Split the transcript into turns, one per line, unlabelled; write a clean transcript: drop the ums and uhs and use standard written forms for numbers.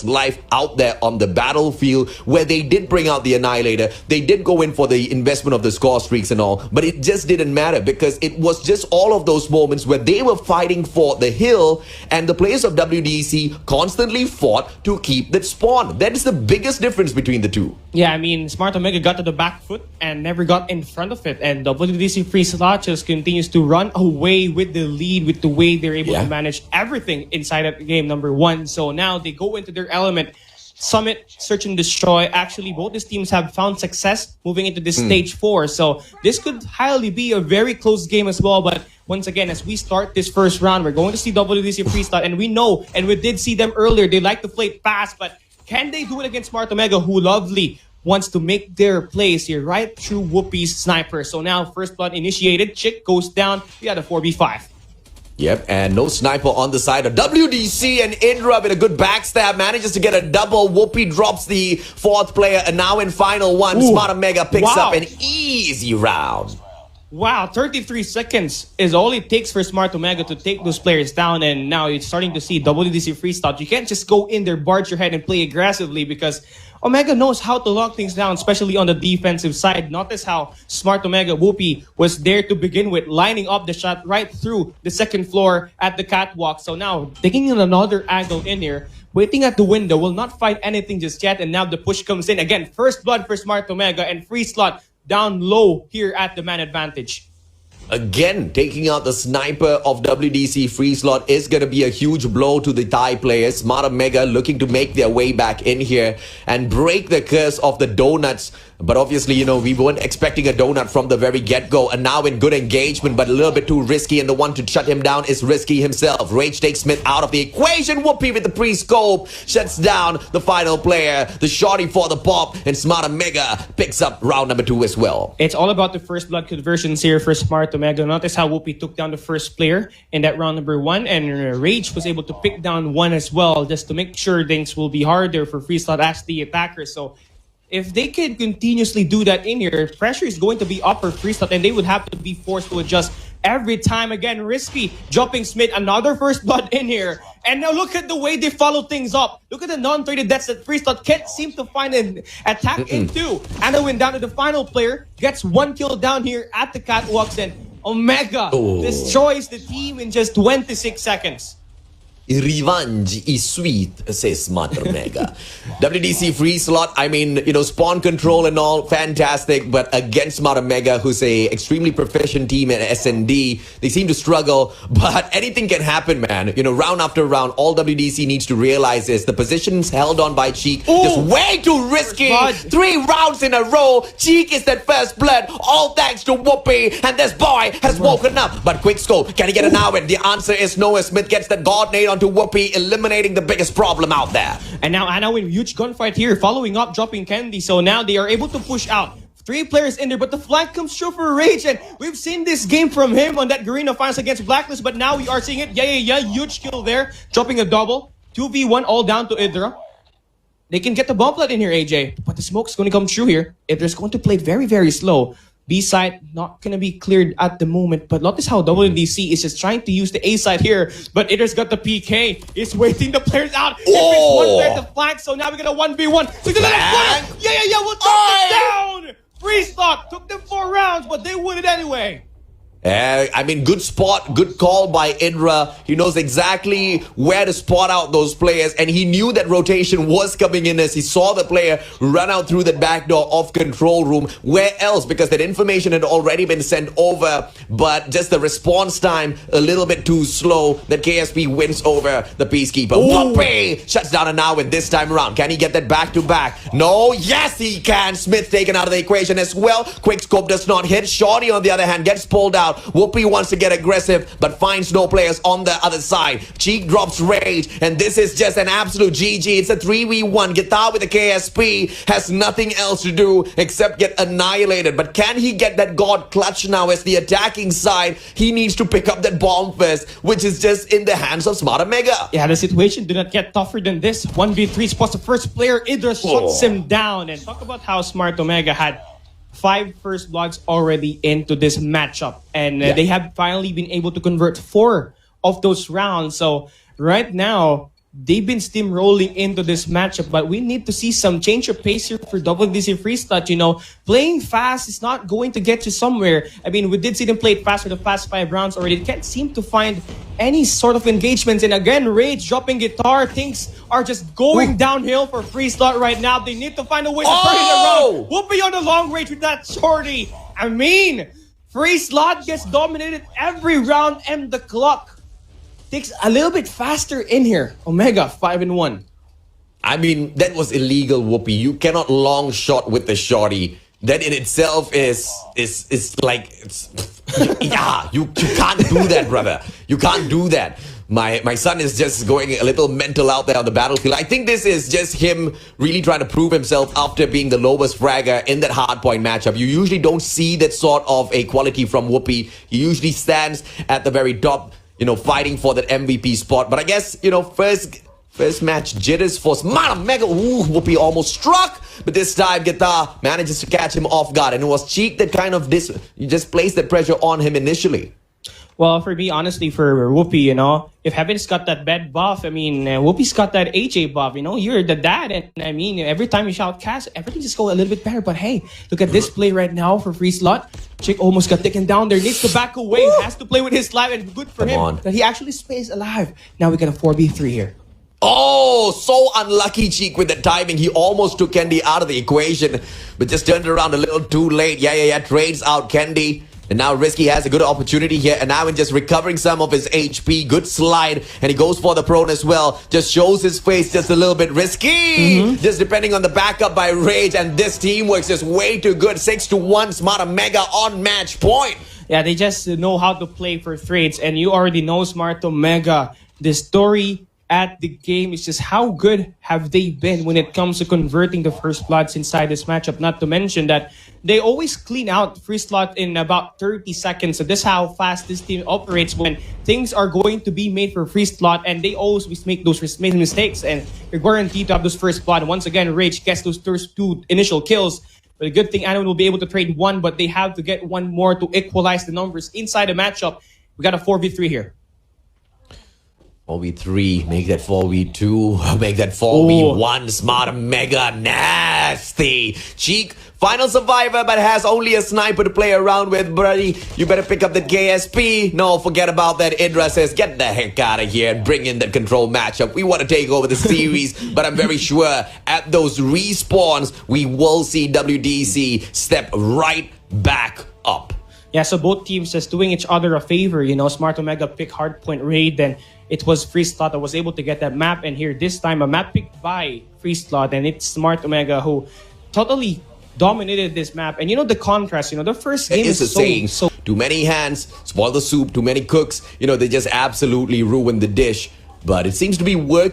life out there on the battlefield, where they did bring out the Annihilator. They did go in for the investment of the score streaks and all, but it just didn't matter because it was just all of those moments where they were fighting for the hill, and the players of WDC constantly fought to keep that spawn. That is the biggest difference between the two.
Yeah, I mean, Smart Omega got to the back foot and never got in front of it. And WDC Free Slot just continues to run away with the lead with the way they're able to manage everything inside of game number 1. So now they go into their element. Summit, Search and Destroy. Actually, both these teams have found success moving into this stage 4. So this could highly be a very close game as well. But once again, as we start this first round, we're going to see WDC Free Slot. And we know, and we did see them earlier, they like to play it fast. But can they do it against Smart Omega, who lovely wants to make their plays here right through Whoopi's sniper? So now First Blood initiated. Chick goes down. We got a 4v5.
Yep, and no sniper on the side of WDC, and Indra with a good backstab manages to get a double. Whoopi drops the 4th player, and now in final 1, Smart Omega picks up an easy round.
Wow, 33 seconds is all it takes for Smart Omega to take those players down, and now you're starting to see WDC Free Slot. You can't just go in there, barge your head, and play aggressively because Omega knows how to lock things down, especially on the defensive side. Notice how Smart Omega Whoopi was there to begin with, lining up the shot right through the 2nd floor at the catwalk. So now, taking in another angle in here, waiting at the window, will not find anything just yet, and now the push comes in. Again, First Blood for Smart Omega, and Free Slot down low here at the man advantage.
Again, taking out the sniper of WDC Free Slot is going to be a huge blow to the Thai players. Smart Omega looking to make their way back in here and break the curse of the donuts. But obviously, you know, we weren't expecting a donut from the very get-go. And now in good engagement, but a little bit too risky. And the one to shut him down is Risky himself. Rage takes Smith out of the equation. Whoopi with the pre-scope shuts down the final player. The shorty for the pop. And Smart Omega picks up round number 2 as well.
It's all about the First Blood conversions here for Smart Omega. Notice how Whoopi took down the first player in that round number 1. And Rage was able to pick down 1 as well, just to make sure things will be harder for Free Slot as the attacker. So if they can continuously do that in here, pressure is going to be up for Free Slot, and they would have to be forced to adjust every time. Again, Risky dropping Smith, another First Blood in here. And now look at the way they follow things up. Look at the non-traded deaths that Free Slot can't seem to find an attack into. Anowin down to the final player, gets 1 kill down here at the catwalks, and Omega destroys the team in just 26 seconds.
Revenge is sweet, says Smart Omega. WDC Free Slot, I mean, you know, spawn control and all, fantastic. But against Smart Omega, who's a extremely proficient team at SND, they seem to struggle. But anything can happen, man. You know, round after round, all WDC needs to realize is the positions held on by Cheek just way too risky. 3 rounds in a row. Cheek is that First Blood, all thanks to Whoopi. And this boy has woken up. But quick scope, can he get an hour? The answer is no, as Smith gets that God nade on to Whoopi, eliminating the biggest problem out there.
And now Anowin, huge gunfight here, following up, dropping Candy. So now they are able to push out 3 players in there, but the flank comes through for Rage, and we've seen this game from him on that Garena finals against Blacklist, but now we are seeing it. Yeah, huge kill there, dropping a double. 2v1 all down to Idra. They can get the bomb plant in here, AJ, but the smoke's going to come through here. Idra's going to play very, very slow. B side not gonna be cleared at the moment, but notice how WDC is just trying to use the A side here. But Idra's got the PK. It's waiting the players out. If it's 1 player to flank, so now we got a 1v1. So he's yeah, we'll take it down. Free Slot took them 4 rounds, but they won it anyway.
I mean, good spot, good call by Indra. He knows exactly where to spot out those players, and he knew that rotation was coming in as he saw the player run out through the back door of control room. Where else? Because that information had already been sent over, but just the response time a little bit too slow. That KSP wins over the Peacekeeper. Whoopi shuts down an hour this time around. Can he get that back-to-back? No, yes he can. Smith taken out of the equation as well. Quickscope does not hit. Shorty, on the other hand, gets pulled out. Whoopi wants to get aggressive, but finds no players on the other side. Cheek drops Rage, and this is just an absolute GG. It's a 3v1. Guitar with the KSP has nothing else to do except get annihilated. But can he get that God clutch now as the attacking side? He needs to pick up that bomb first, which is just in the hands of Smart Omega.
Yeah, the situation did not get tougher than this. 1v3 spots the first player. Idra shuts him down. And talk about how Smart Omega had 5 first bloods already into this matchup, and they have finally been able to convert 4 of those rounds. So right now they've been steamrolling into this matchup, but we need to see some change of pace here for WDC Free Slot. You know, playing fast is not going to get you somewhere. I mean, we did see them play it fast for the past 5 rounds already. They can't seem to find any sort of engagements. And again, Rage dropping guitar. Things are just going downhill for Free Slot right now. They need to find a way to turn it around. Whoopi on the long range with that shorty. I mean, Free Slot gets dominated every round, and the clock takes a little bit faster in here. Omega 5-1.
I mean, that was illegal, Whoopi. You cannot long shot with the shorty. That in itself is like, yeah, you can't do that, brother. You can't do that. My son is just going a little mental out there on the battlefield. I think this is just him really trying to prove himself after being the lowest fragger in that hardpoint matchup. You usually don't see that sort of a quality from Whoopi. He usually stands at the very top, you know, fighting for that MVP spot. But I guess, you know, first match jitters for Smart Mega. Ooh, Whoopi almost struck, but this time Guitar manages to catch him off guard, and it was Cheek that kind of just placed that pressure on him initially.
Well, for me, honestly, for Whoopi, you know, if Heaven's got that bed buff, I mean, Whoopi's got that AJ buff, you know, you're the dad, and I mean, every time you shout cast, everything just go a little bit better. But hey, look at this play right now for Free Slot. Chick almost got taken down there, needs to back away, has to play with his life, and good for him that he actually stays alive. Now we got a 4v3 here.
Oh, so unlucky, Cheek, with the timing. He almost took Candy out of the equation, but just turned around a little too late. Yeah, trades out Candy. And now Risky has a good opportunity here, and now in just recovering some of his HP. Good slide, and he goes for the prone as well. Just shows his face just a little bit risky. Just depending on the backup by Rage, and this teamwork's just way too good. 6-1, Smart Omega on match point.
Yeah, they just know how to play for trades, and you already know Smart Omega. The story at the game is just how good have they been when it comes to converting the first bloods inside this matchup. Not to mention that they always clean out Free Slot in about 30 seconds. So this is how fast this team operates when things are going to be made for Free Slot, and they always make those mistakes, and you're guaranteed to have those first blood. Once again, Rage gets those first 2 initial kills. But a good thing, Anon will be able to trade 1, but they have to get 1 more to equalize the numbers inside the matchup. We got a 4v3 here.
4v3, make that 4v2, make that 4v1, Smart Mega nasty. Cheek, final survivor, but has only a sniper to play around with, buddy. You better pick up the KSP. No, forget about that. Indra says, get the heck out of here and bring in that control matchup. We want to take over the series, but I'm very sure at those respawns, we will see WDC step right back up.
Yeah, so both teams just doing each other a favor. You know, Smart Omega pick hardpoint raid, then it was Free Slot that was able to get that map. And here, this time, a map picked by Free Slot, and it's Smart Omega who totally dominated this map. And you know, the contrast, you know, the first game is
so too many hands spoil the soup, too many cooks. You know, they just absolutely ruin the dish. But it seems to be working.